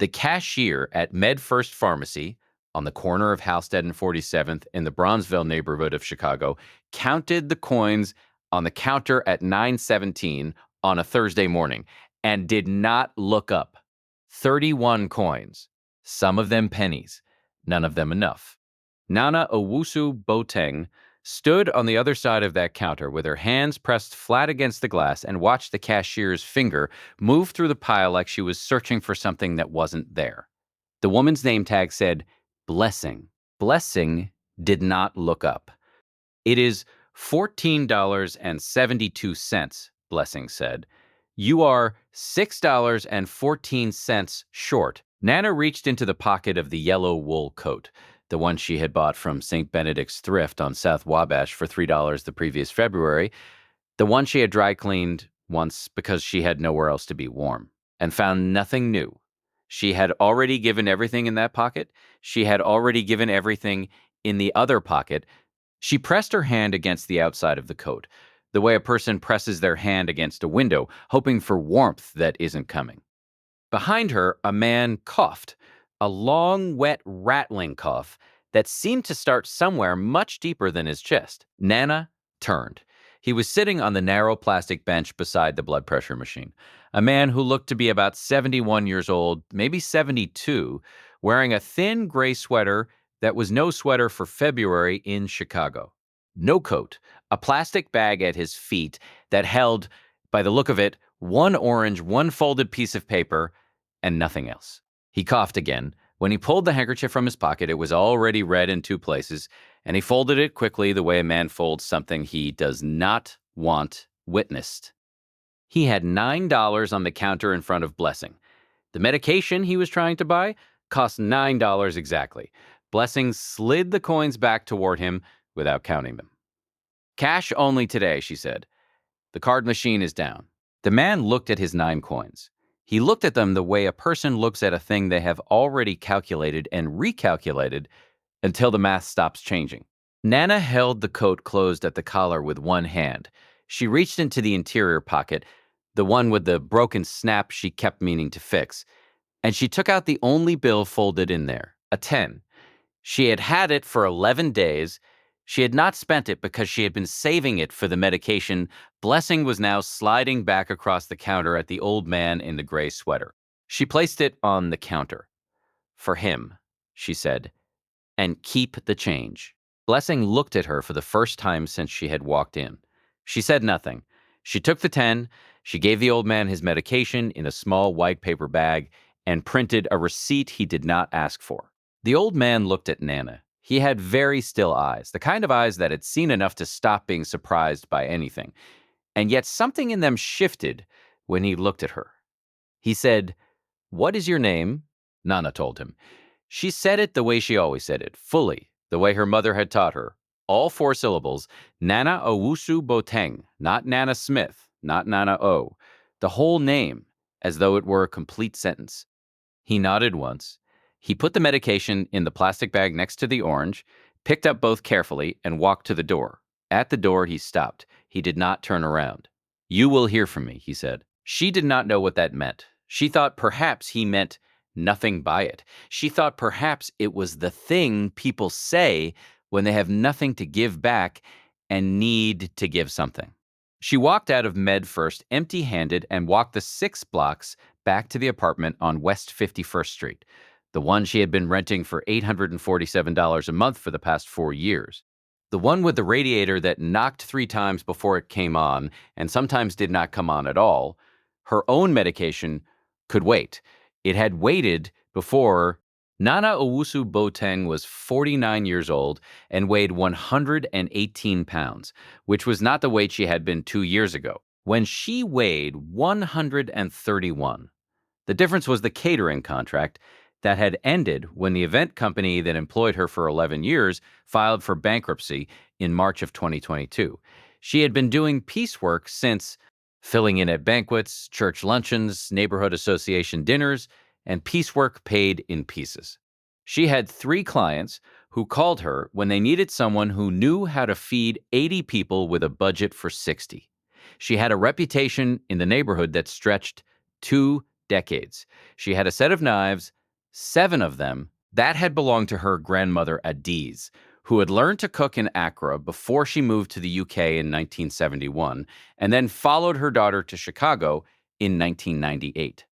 The cashier at MedFirst Pharmacy on the corner of Halsted and 47th in the Bronzeville neighborhood of Chicago counted the coins on the counter at 9:17 on a Thursday morning and did not look up. 31 coins, some of them pennies, none of them enough. Nana Owusu Boateng stood on the other side of that counter with her hands pressed flat against the glass and watched the cashier's finger move through the pile like she was searching for something that wasn't there. The woman's name tag said, Blessing. Blessing did not look up. It is $14.72, Blessing said. You are $6.14 short. Nana reached into the pocket of the yellow wool coat, the one she had bought from St. Benedict's Thrift on South Wabash for $3 the previous February, the one she had dry cleaned once because she had nowhere else to be warm, and found nothing new. She had already given everything in that pocket. She had already given everything in the other pocket. She pressed her hand against the outside of the coat, the way a person presses their hand against a window, hoping for warmth that isn't coming. Behind her, a man coughed, a long, wet, rattling cough that seemed to start somewhere much deeper than his chest. Nana turned. He was sitting on the narrow plastic bench beside the blood pressure machine. A man who looked to be about 71 years old, maybe 72, wearing a thin gray sweater that was no sweater for February in Chicago. No coat, a plastic bag at his feet that held, by the look of it, one orange, one folded piece of paper, and nothing else. He coughed again. When he pulled the handkerchief from his pocket, it was already red in two places, and he folded it quickly the way a man folds something he does not want witnessed. He had $9 on the counter in front of Blessing. The medication he was trying to buy cost $9 exactly. Blessing slid the coins back toward him without counting them. Cash only today, she said. The card machine is down. The man looked at his 9 coins. He looked at them the way a person looks at a thing they have already calculated and recalculated until the math stops changing. Nana held the coat closed at the collar with one hand. She reached into the interior pocket, the one with the broken snap she kept meaning to fix, and she took out the only bill folded in there, a 10. She had had it for 11 days. She had not spent it because she had been saving it for the medication. Blessing was now sliding back across the counter at the old man in the gray sweater. She placed it on the counter. For him, she said, and keep the change. Blessing looked at her for the first time since she had walked in. She said nothing. She took the 10, she gave the old man his medication in a small white paper bag, and printed a receipt he did not ask for. The old man looked at Nana. He had very still eyes, the kind of eyes that had seen enough to stop being surprised by anything. And yet something in them shifted when he looked at her. He said, "What is your name?" Nana told him. She said it the way she always said it, fully, the way her mother had taught her. All 4 syllables, Nana Owusu Boateng, not Nana Smith, not Nana O. The whole name, as though it were a complete sentence. He nodded once. He put the medication in the plastic bag next to the orange, picked up both carefully, and walked to the door. At the door, he stopped. He did not turn around. "You will hear from me," he said. She did not know what that meant. She thought perhaps he meant nothing by it. She thought perhaps it was the thing people say when they have nothing to give back and need to give something. She walked out of MedFirst empty-handed and walked the 6 blocks back to the apartment on West 51st Street, the one she had been renting for $847 a month for the past 4 years. The one with the radiator that knocked 3 times before it came on and sometimes did not come on at all. Her own medication could wait. It had waited before. Nana Owusu Boateng was 49 years old and weighed 118 pounds, which was not the weight she had been 2 years ago, when she weighed 131. The difference was the catering contract that had ended when the event company that employed her for 11 years filed for bankruptcy in March of 2022. She had been doing piecework since, filling in at banquets, church luncheons, neighborhood association dinners, and piecework paid in pieces. She had 3 clients who called her when they needed someone who knew how to feed 80 people with a budget for 60. She had a reputation in the neighborhood that stretched 2 decades. She had a set of knives, 7 of them, that had belonged to her grandmother Adiz, who had learned to cook in Accra before she moved to the UK in 1971, and then followed her daughter to Chicago in 1998.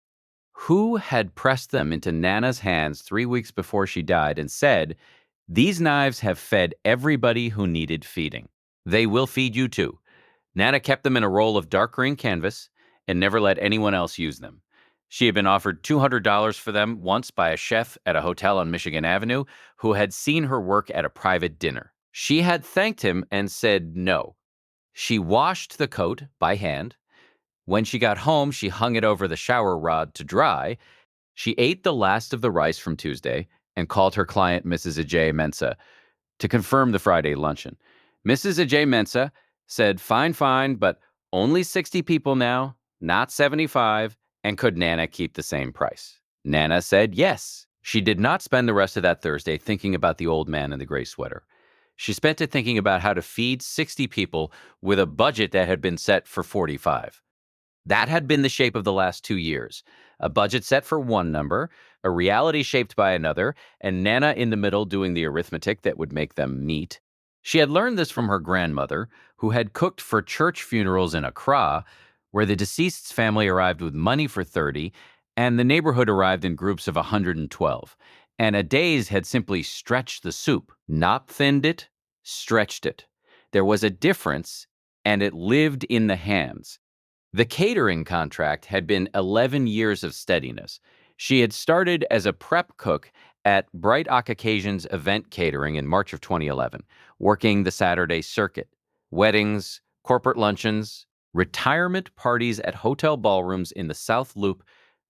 Who had pressed them into Nana's hands 3 weeks before she died and said, "These knives have fed everybody who needed feeding. They will feed you too." Nana kept them in a roll of dark green canvas and never let anyone else use them. She had been offered $200 for them once by a chef at a hotel on Michigan Avenue who had seen her work at a private dinner. She had thanked him and said no. She washed the coat by hand. When she got home, she hung it over the shower rod to dry. She ate the last of the rice from Tuesday and called her client, Mrs. Ajay Mensah, to confirm the Friday luncheon. Mrs. Ajay Mensah said, "Fine, fine, but only 60 people now, not 75, and could Nana keep the same price?" Nana said yes. She did not spend the rest of that Thursday thinking about the old man in the gray sweater. She spent it thinking about how to feed 60 people with a budget that had been set for 45. That had been the shape of the last 2 years. A budget set for one number, a reality shaped by another, and Nana in the middle doing the arithmetic that would make them meet. She had learned this from her grandmother, who had cooked for church funerals in Accra, where the deceased's family arrived with money for 30, and the neighborhood arrived in groups of 112. And Aday's had simply stretched the soup, not thinned it, stretched it. There was a difference, and it lived in the hands. The catering contract had been 11 years of steadiness. She had started as a prep cook at Bright Occasions Event Catering in March of 2011, working the Saturday circuit, weddings, corporate luncheons, retirement parties at hotel ballrooms in the South Loop.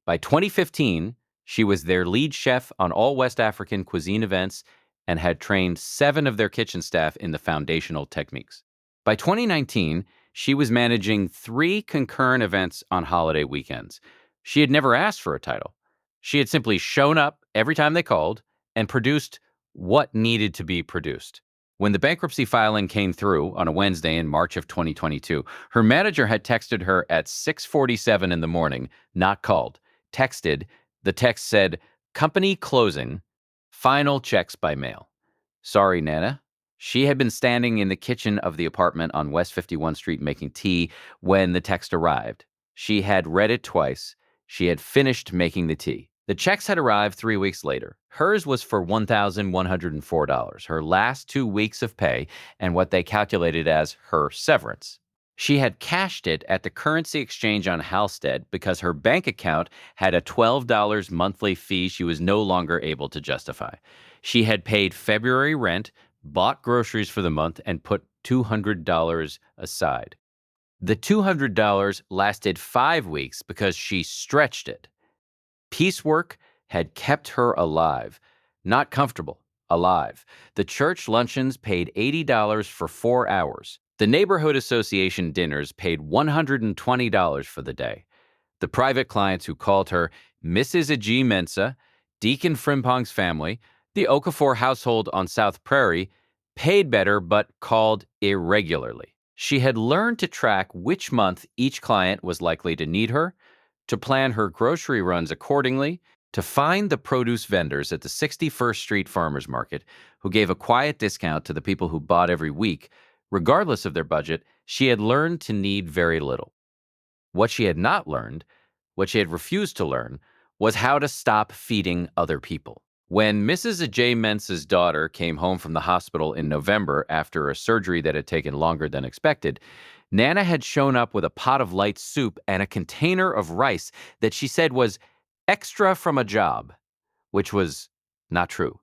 By 2015, she was their lead chef on all West African cuisine events and had trained 7 of their kitchen staff in the foundational techniques. By 2019, she was managing 3 concurrent events on holiday weekends. She had never asked for a title. She had simply shown up every time they called and produced what needed to be produced. When the bankruptcy filing came through on a Wednesday in March of 2022, her manager had texted her at 6:47 in the morning, not called. Texted. The text said, "Company closing. Final checks by mail." Sorry, Nana. She had been standing in the kitchen of the apartment on West 51st Street making tea when the text arrived. She had read it twice. She had finished making the tea. The checks had arrived 3 weeks later. Hers was for $1,104, her last 2 weeks of pay, and what they calculated as her severance. She had cashed it at the currency exchange on Halstead because her bank account had a $12 monthly fee she was no longer able to justify. She had paid February rent, bought groceries for the month, and put $200 aside. The $200 lasted 5 weeks because she stretched it. Piecework had kept her alive, not comfortable, alive. The church luncheons paid $80 for 4 hours. The neighborhood association dinners paid $120 for the day. The private clients who called her Mrs. Ajay Mensah, Deacon Frimpong's family, the Okafor household on South Prairie, paid better but called irregularly. She had learned to track which month each client was likely to need her, to plan her grocery runs accordingly, to find the produce vendors at the 61st Street Farmers Market who gave a quiet discount to the people who bought every week. Regardless of their budget, she had learned to need very little. What she had not learned, what she had refused to learn, was how to stop feeding other people. When Mrs. Ajay Mensah's daughter came home from the hospital in November after a surgery that had taken longer than expected, Nana had shown up with a pot of light soup and a container of rice that she said was extra from a job, which was not true.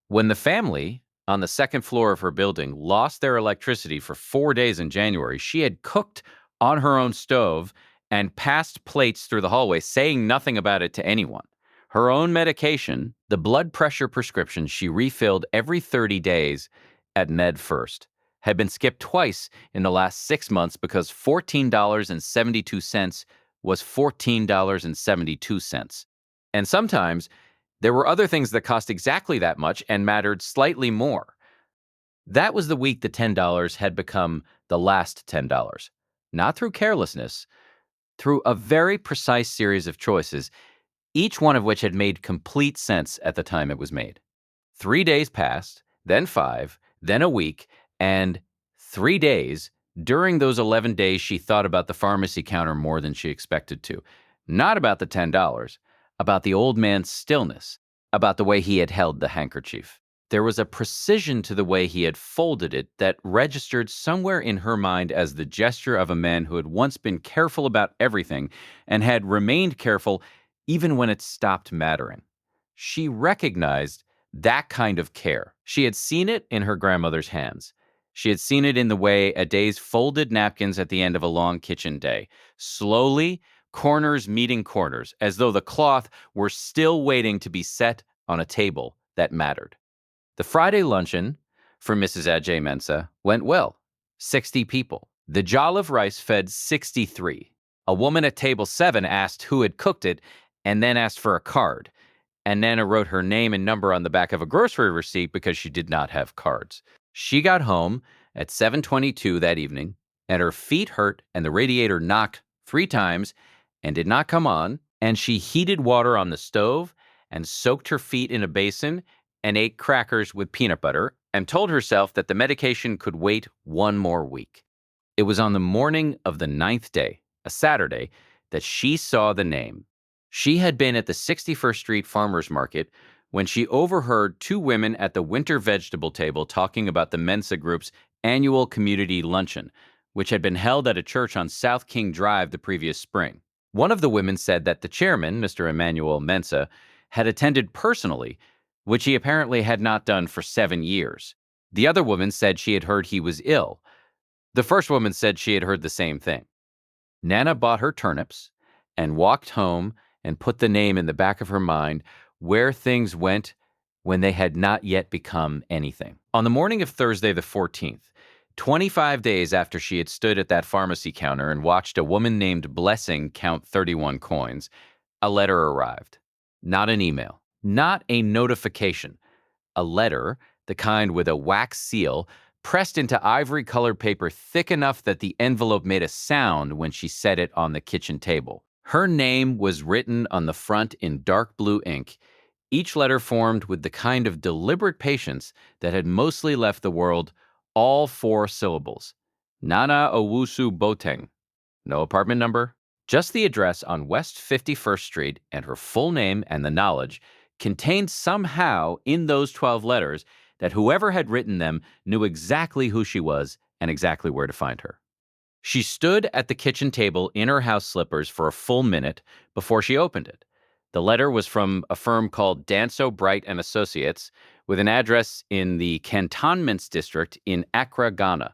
When the family on the second floor of her building lost their electricity for 4 days in January, she had cooked on her own stove and passed plates through the hallway, saying nothing about it to anyone. Her own medication, the blood pressure prescription she refilled every 30 days at MedFirst, had been skipped twice in the last 6 months because $14.72 was $14.72. And sometimes there were other things that cost exactly that much and mattered slightly more. That was the week the $10 had become the last $10. Not through carelessness, through a very precise series of choices. each one of which had made complete sense at the time it was made. 3 days passed, then 5, then a week, and 3 days. During those 11 days, she thought about the pharmacy counter more than she expected to. Not about the $10, about the old man's stillness, about the way he had held the handkerchief. There was a precision to the way he had folded it that registered somewhere in her mind as the gesture of a man who had once been careful about everything and had remained careful even when it stopped mattering. She recognized that kind of care. She had seen it in her grandmother's hands. She had seen it in the way a day's folded napkins at the end of a long kitchen day. Slowly, corners meeting corners, as though the cloth were still waiting to be set on a table that mattered. The Friday luncheon for Mrs. Ajay Mensa went well. 60 people. The jollof rice fed 63. A woman at table 7 asked who had cooked it and then asked for a card. And Nana wrote her name and number on the back of a grocery receipt because she did not have cards. She got home at 7:22 that evening, and her feet hurt, and the radiator knocked 3 times and did not come on, and she heated water on the stove and soaked her feet in a basin and ate crackers with peanut butter and told herself that the medication could wait 1 more week. It was on the morning of the 9th day, a Saturday, that she saw the name. She had been at the 61st Street Farmers Market when she overheard 2 women at the winter vegetable table talking about the Mensa Group's annual community luncheon, which had been held at a church on South King Drive the previous spring. One of the women said that the chairman, Mr. Emmanuel Mensa, had attended personally, which he apparently had not done for 7 years. The other woman said she had heard he was ill. The first woman said she had heard the same thing. Nana bought her turnips and walked home and put the name in the back of her mind where things went when they had not yet become anything. On the morning of Thursday the 14th, 25 days after she had stood at that pharmacy counter and watched a woman named Blessing count 31 coins, a letter arrived. Not an email, not a notification. A letter, the kind with a wax seal, pressed into ivory-colored paper thick enough that the envelope made a sound when she set it on the kitchen table. Her name was written on the front in dark blue ink, each letter formed with the kind of deliberate patience that had mostly left the world, all 4 syllables. Nana Owusu Boteng. No apartment number, just the address on West 51st Street and her full name and the knowledge contained somehow in those 12 letters that whoever had written them knew exactly who she was and exactly where to find her. She stood at the kitchen table in her house slippers for a full minute before she opened it. The letter was from a firm called Danso Bright and Associates with an address in the Cantonments district in Accra, Ghana.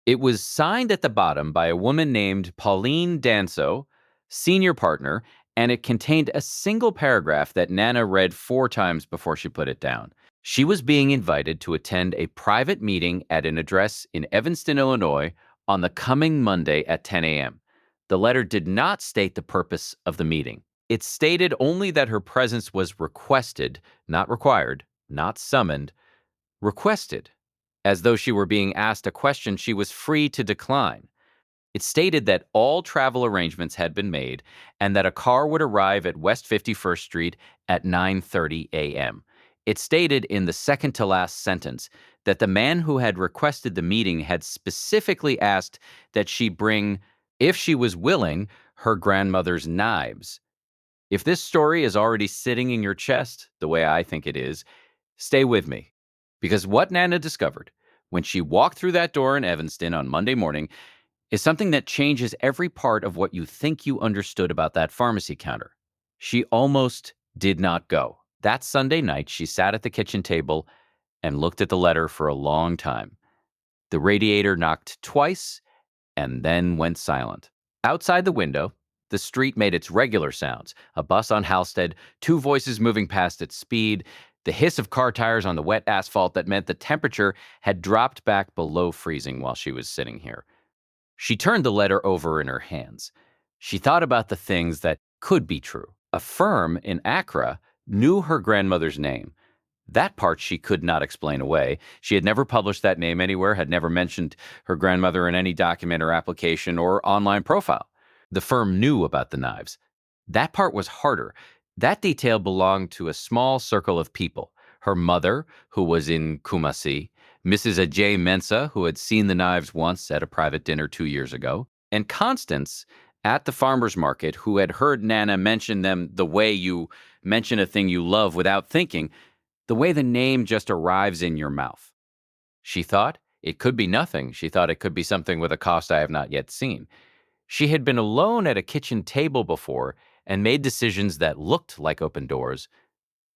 It was signed at the bottom by a woman named Pauline Danso, senior partner, and it contained a single paragraph that Nana read 4 times before she put it down. She was being invited to attend a private meeting at an address in Evanston, Illinois, on the coming Monday at 10 a.m. The letter did not state the purpose of the meeting. It stated only that her presence was requested, not required, not summoned, requested, as though she were being asked a question she was free to decline. It stated that all travel arrangements had been made and that a car would arrive at West 51st Street at 9:30 a.m. It stated in the second to last sentence that the man who had requested the meeting had specifically asked that she bring, if she was willing, her grandmother's knives. If this story is already sitting in your chest, the way I think it is, stay with me. Because what Nana discovered when she walked through that door in Evanston on Monday morning is something that changes every part of what you think you understood about that pharmacy counter. She almost did not go. That Sunday night, she sat at the kitchen table and looked at the letter for a long time. The radiator knocked twice and then went silent. Outside the window, the street made its regular sounds, a bus on Halstead, 2 voices moving past at speed, the hiss of car tires on the wet asphalt that meant the temperature had dropped back below freezing while she was sitting here. She turned the letter over in her hands. She thought about the things that could be true. A firm in Accra knew her grandmother's name. That part she could not explain away. She had never published that name anywhere, had never mentioned her grandmother in any document or application or online profile. The firm knew about the knives. That part was harder. That detail belonged to a small circle of people. Her mother, who was in Kumasi, Mrs. Ajay Mensah, who had seen the knives once at a private dinner 2 years ago, and Constance at the farmer's market, who had heard Nana mention them the way you mention a thing you love without thinking, the way the name just arrives in your mouth. She thought it could be nothing. She thought it could be something with a cost I have not yet seen. She had been alone at a kitchen table before and made decisions that looked like open doors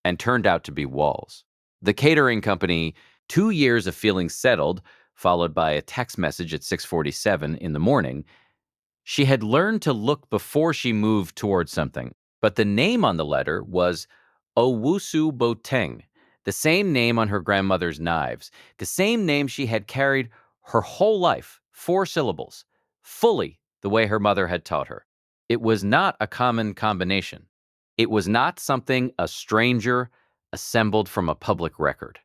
and turned out to be walls. The catering company, 2 years of feeling settled, followed by a text message at 6:47 in the morning. She had learned to look before she moved towards something, but the name on the letter was Owusu Boteng, the same name on her grandmother's knives, the same name she had carried her whole life, 4 syllables, fully the way her mother had taught her. It was not a common combination. It was not something a stranger assembled from a public record.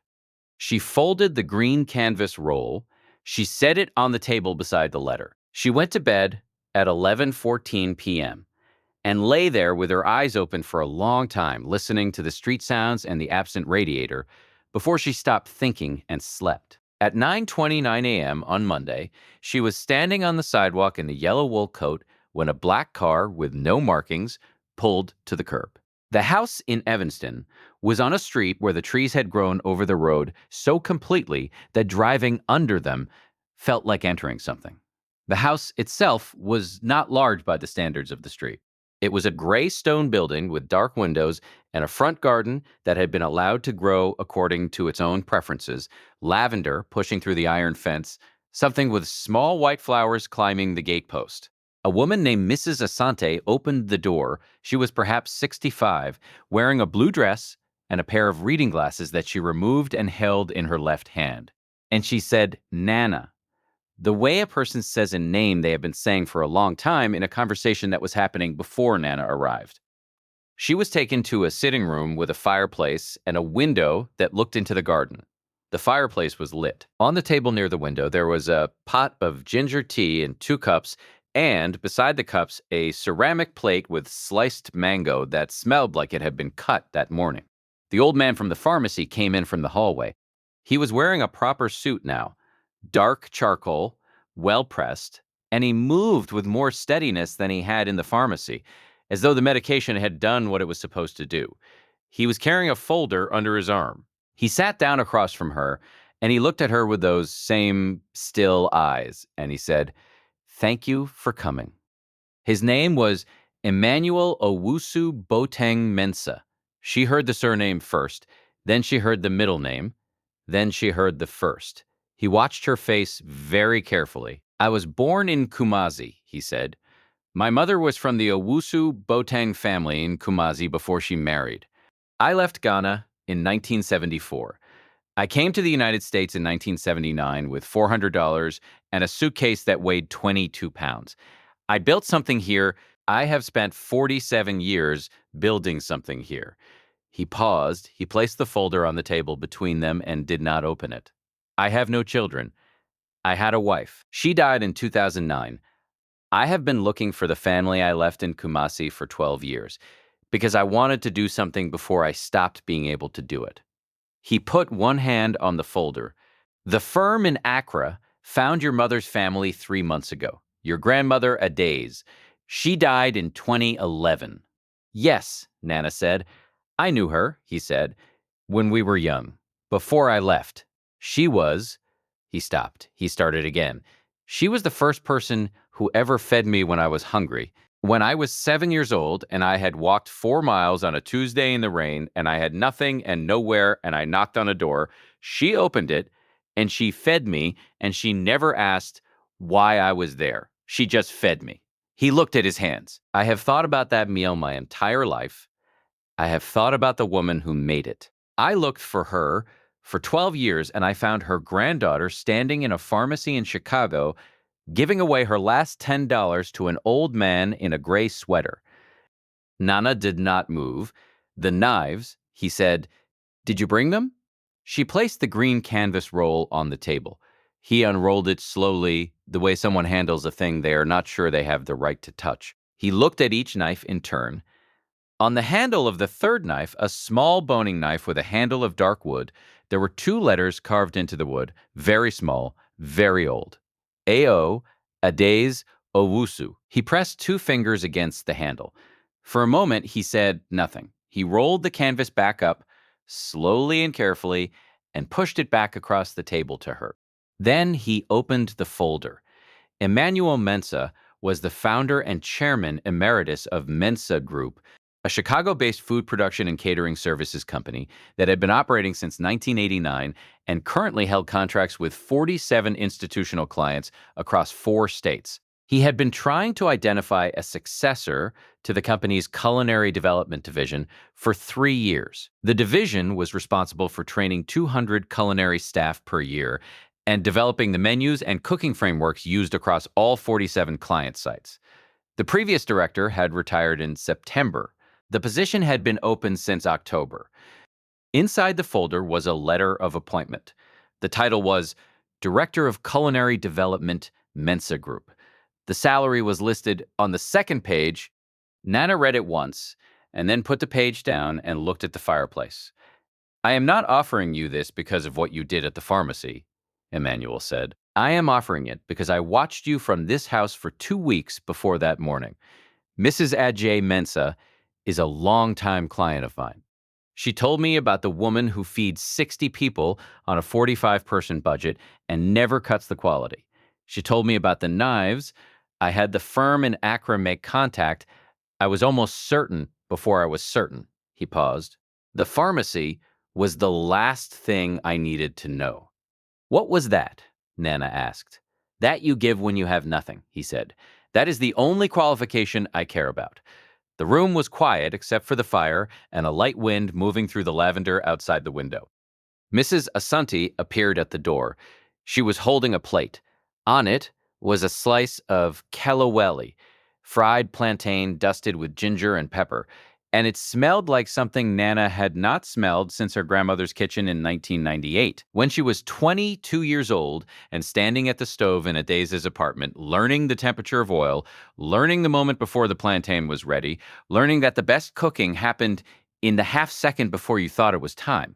She folded the green canvas roll. She set it on the table beside the letter. She went to bed at 11:14 p.m. and lay there with her eyes open for a long time, listening to the street sounds and the absent radiator before she stopped thinking and slept. At 9:29 a.m. on Monday, she was standing on the sidewalk in a yellow wool coat when a black car with no markings pulled to the curb. The house in Evanston was on a street where the trees had grown over the road so completely that driving under them felt like entering something. The house itself was not large by the standards of the street. It was a gray stone building with dark windows and a front garden that had been allowed to grow according to its own preferences, lavender pushing through the iron fence, something with small white flowers climbing the gatepost. A woman named Mrs. Asante opened the door. She was perhaps 65, wearing a blue dress and a pair of reading glasses that she removed and held in her left hand. And she said, Nana, the way a person says a name they have been saying for a long time in a conversation that was happening before Nana arrived. She was taken to a sitting room with a fireplace and a window that looked into the garden. The fireplace was lit. On the table near the window, there was a pot of ginger tea and 2 cups, and beside the cups, a ceramic plate with sliced mango that smelled like it had been cut that morning. The old man from the pharmacy came in from the hallway. He was wearing a proper suit now, dark charcoal, well pressed, and he moved with more steadiness than he had in the pharmacy, as though the medication had done what it was supposed to do. He was carrying a folder under his arm. He sat down across from her, and he looked at her with those same still eyes, and he said, Thank you for coming. His name was Emmanuel Owusu Boteng Mensah. She heard the surname first, then she heard the middle name, then she heard the first. He watched her face very carefully. I was born in Kumasi, he said. My mother was from the Owusu Boteng family in Kumasi before she married. I left Ghana in 1974. I came to the United States in 1979 with $400 and a suitcase that weighed 22 pounds. I built something here. I have spent 47 years building something here. He paused. He placed the folder on the table between them and did not open it. I have no children. I had a wife. She died in 2009. I have been looking for the family I left in Kumasi for 12 years because I wanted to do something before I stopped being able to do it. He put one hand on the folder. The firm in Accra found your mother's family 3 months ago. Your grandmother, Adaze. She died in 2011. Yes, Nana said. I knew her, he said, when we were young, before I left. She was, he stopped. He started again. She was the first person who ever fed me when I was hungry. When I was 7 years old and I had walked 4 miles on a Tuesday in the rain and I had nothing and nowhere and I knocked on a door, she opened it and she fed me and she never asked why I was there. She just fed me. He looked at his hands. I have thought about that meal my entire life. I have thought about the woman who made it. I looked for her for 12 years and I found her granddaughter standing in a pharmacy in Chicago giving away her last $10 to an old man in a gray sweater. Nana did not move. The knives, he said, Did you bring them? She placed the green canvas roll on the table. He unrolled it slowly, the way someone handles a thing they are not sure they have the right to touch. He looked at each knife in turn. On the handle of the third knife, a small boning knife with a handle of dark wood, there were two letters carved into the wood, very small, very old. A.O. Ades Owusu. He pressed two fingers against the handle. For a moment, he said nothing. He rolled the canvas back up, slowly and carefully, and pushed it back across the table to her. Then he opened the folder. Emmanuel Mensa was the founder and chairman emeritus of Mensa Group, a Chicago-based food production and catering services company that had been operating since 1989 and currently held contracts with 47 institutional clients across 4 states. He had been trying to identify a successor to the company's culinary development division for 3 years. The division was responsible for training 200 culinary staff per year and developing the menus and cooking frameworks used across all 47 client sites. The previous director had retired in September. The position had been open since October. Inside the folder was a letter of appointment. The title was Director of Culinary Development, Mensa Group. The salary was listed on the second page. Nana read it once and then put the page down and looked at the fireplace. I am not offering you this because of what you did at the pharmacy, Emmanuel said. I am offering it because I watched you from this house for 2 weeks before that morning. Mrs. Ajay Mensa is a longtime client of mine. She told me about the woman who feeds 60 people on a 45-person budget and never cuts the quality. She told me about the knives. I had the firm in Accra make contact. I was almost certain before I was certain. He paused. The pharmacy was the last thing I needed to know. What was that? Nana asked. That you give when you have nothing, he said. That is the only qualification I care about. The room was quiet except for the fire and a light wind moving through the lavender outside the window. Mrs. Asante appeared at the door. She was holding a plate. On it was a slice of kelaweli, fried plantain dusted with ginger and pepper, and it smelled like something Nana had not smelled since her grandmother's kitchen in 1998. When she was 22 years old and standing at the stove in Adaise's apartment, learning the temperature of oil, learning the moment before the plantain was ready, learning that the best cooking happened in the half second before you thought it was time.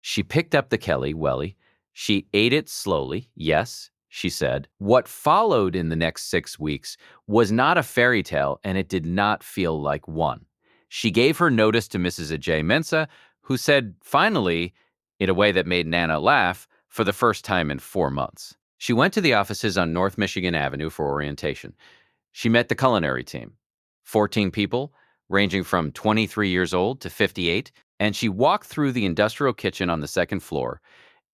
She picked up the kelaweli. She ate it slowly, yes, she said. What followed in the next 6 weeks was not a fairy tale, and it did not feel like one. She gave her notice to Mrs. Ajay Mensa, who said, finally, in a way that made Nana laugh, for the first time in 4 months. She went to the offices on North Michigan Avenue for orientation. She met the culinary team, 14 people, ranging from 23 years old to 58, and she walked through the industrial kitchen on the second floor,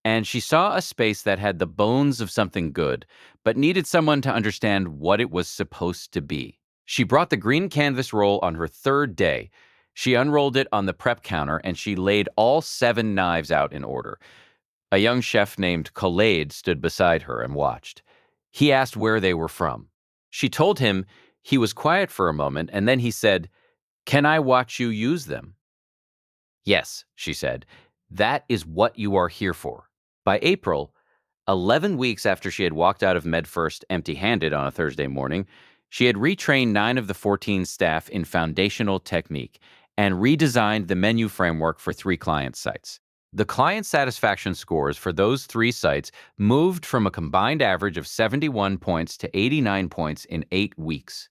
and she saw a space that had the bones of something good, but needed someone to understand what it was supposed to be. She brought the green canvas roll on her third day. She unrolled it on the prep counter, and she laid all 7 knives out in order. A young chef named Khaled stood beside her and watched. He asked where they were from. She told him. He was quiet for a moment, and then he said, "Can I watch you use them?" "Yes," she said. "That is what you are here for." By April, 11 weeks after she had walked out of MedFirst empty-handed on a Thursday morning, she had retrained 9 of the 14 staff in foundational technique and redesigned the menu framework for 3 client sites. The client satisfaction scores for those 3 sites moved from a combined average of 71 points to 89 points in 8 weeks.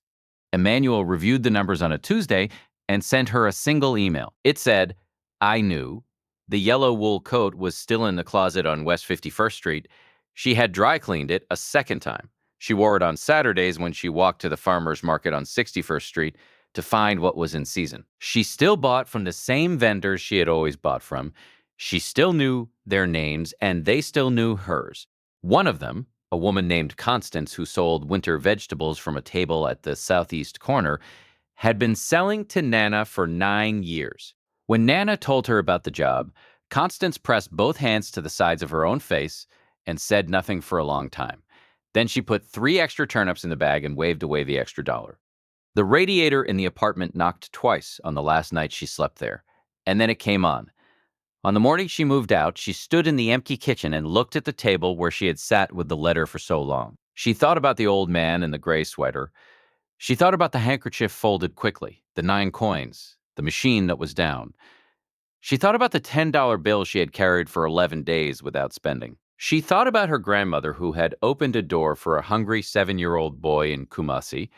Emmanuel reviewed the numbers on a Tuesday and sent her a single email. It said, I knew. The yellow wool coat was still in the closet on West 51st Street. She had dry cleaned it a second time. She wore it on Saturdays when she walked to the farmer's market on 61st Street to find what was in season. She still bought from the same vendors she had always bought from. She still knew their names, and they still knew hers. One of them, a woman named Constance who sold winter vegetables from a table at the southeast corner, had been selling to Nana for 9 years. When Nana told her about the job, Constance pressed both hands to the sides of her own face and said nothing for a long time. Then she put 3 extra turnips in the bag and waved away the extra $1. The radiator in the apartment knocked twice on the last night she slept there, and then it came on. On the morning she moved out, she stood in the empty kitchen and looked at the table where she had sat with the letter for so long. She thought about the old man in the gray sweater. She thought about the handkerchief folded quickly, the 9 coins, the machine that was down. She thought about the $10 bill she had carried for 11 days without spending. She thought about her grandmother who had opened a door for a hungry 7-year-old boy in Kumasi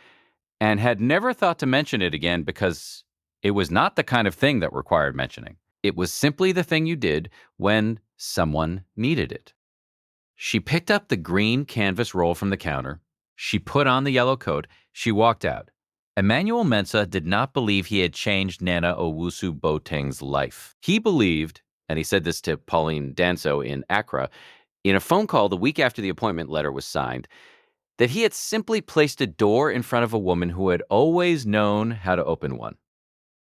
and had never thought to mention it again because it was not the kind of thing that required mentioning. It was simply the thing you did when someone needed it. She picked up the green canvas roll from the counter. She put on the yellow coat. She walked out. Emmanuel Mensah did not believe he had changed Nana Owusu Boateng's life. He believed, and he said this to Pauline Danso in Accra, in a phone call the week after the appointment letter was signed, that he had simply placed a door in front of a woman who had always known how to open one.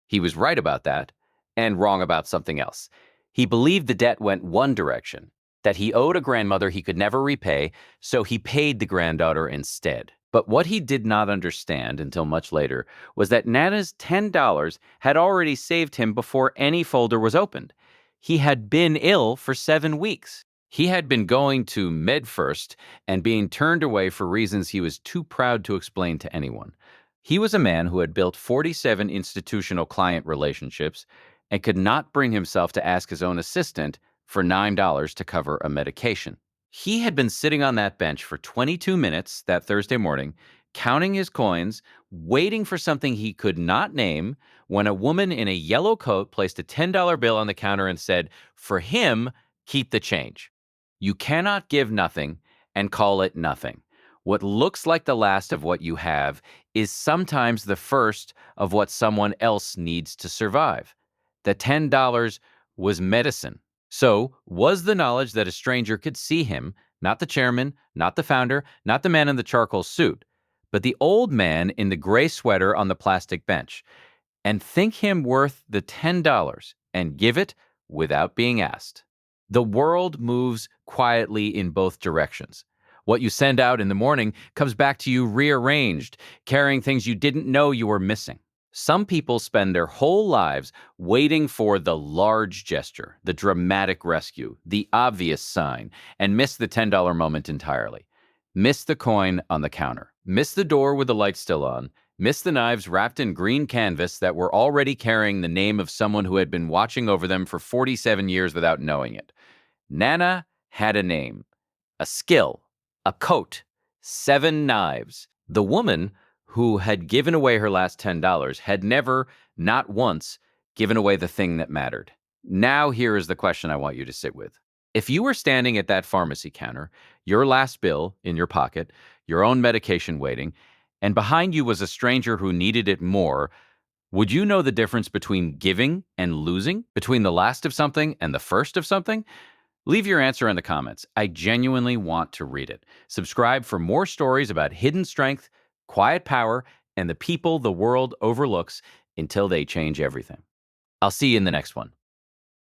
He was right about that, and wrong about something else. He believed the debt went one direction, that he owed a grandmother he could never repay, so he paid the granddaughter instead. But what he did not understand until much later was that Nana's $10 had already saved him before any folder was opened. He had been ill for 7 weeks. He had been going to MedFirst and being turned away for reasons he was too proud to explain to anyone. He was a man who had built 47 institutional client relationships and could not bring himself to ask his own assistant for $9 to cover a medication. He had been sitting on that bench for 22 minutes that Thursday morning, counting his coins, waiting for something he could not name, when a woman in a yellow coat placed a $10 bill on the counter and said, "For him, keep the change." You cannot give nothing and call it nothing. What looks like the last of what you have is sometimes the first of what someone else needs to survive. The $10 was medicine. So, was the knowledge that a stranger could see him, not the chairman, not the founder, not the man in the charcoal suit, but the old man in the gray sweater on the plastic bench, and think him worth the $10 and give it without being asked? The world moves quietly in both directions. What you send out in the morning comes back to you rearranged, carrying things you didn't know you were missing. Some people spend their whole lives waiting for the large gesture, the dramatic rescue, the obvious sign, and miss the $10 moment entirely. Miss the coin on the counter. Miss the door with the light still on. Miss the knives wrapped in green canvas that were already carrying the name of someone who had been watching over them for 47 years without knowing it. Nana had a name, a skill, a coat, 7 knives. The woman who had given away her last $10 had never, not once, given away the thing that mattered. Now, here is the question I want you to sit with. If you were standing at that pharmacy counter, your last bill in your pocket, your own medication waiting, and behind you was a stranger who needed it more, would you know the difference between giving and losing, between the last of something and the first of something? Leave your answer in the comments. I genuinely want to read it. Subscribe for more stories about hidden strength, quiet power, and the people the world overlooks until they change everything. I'll see you in the next one.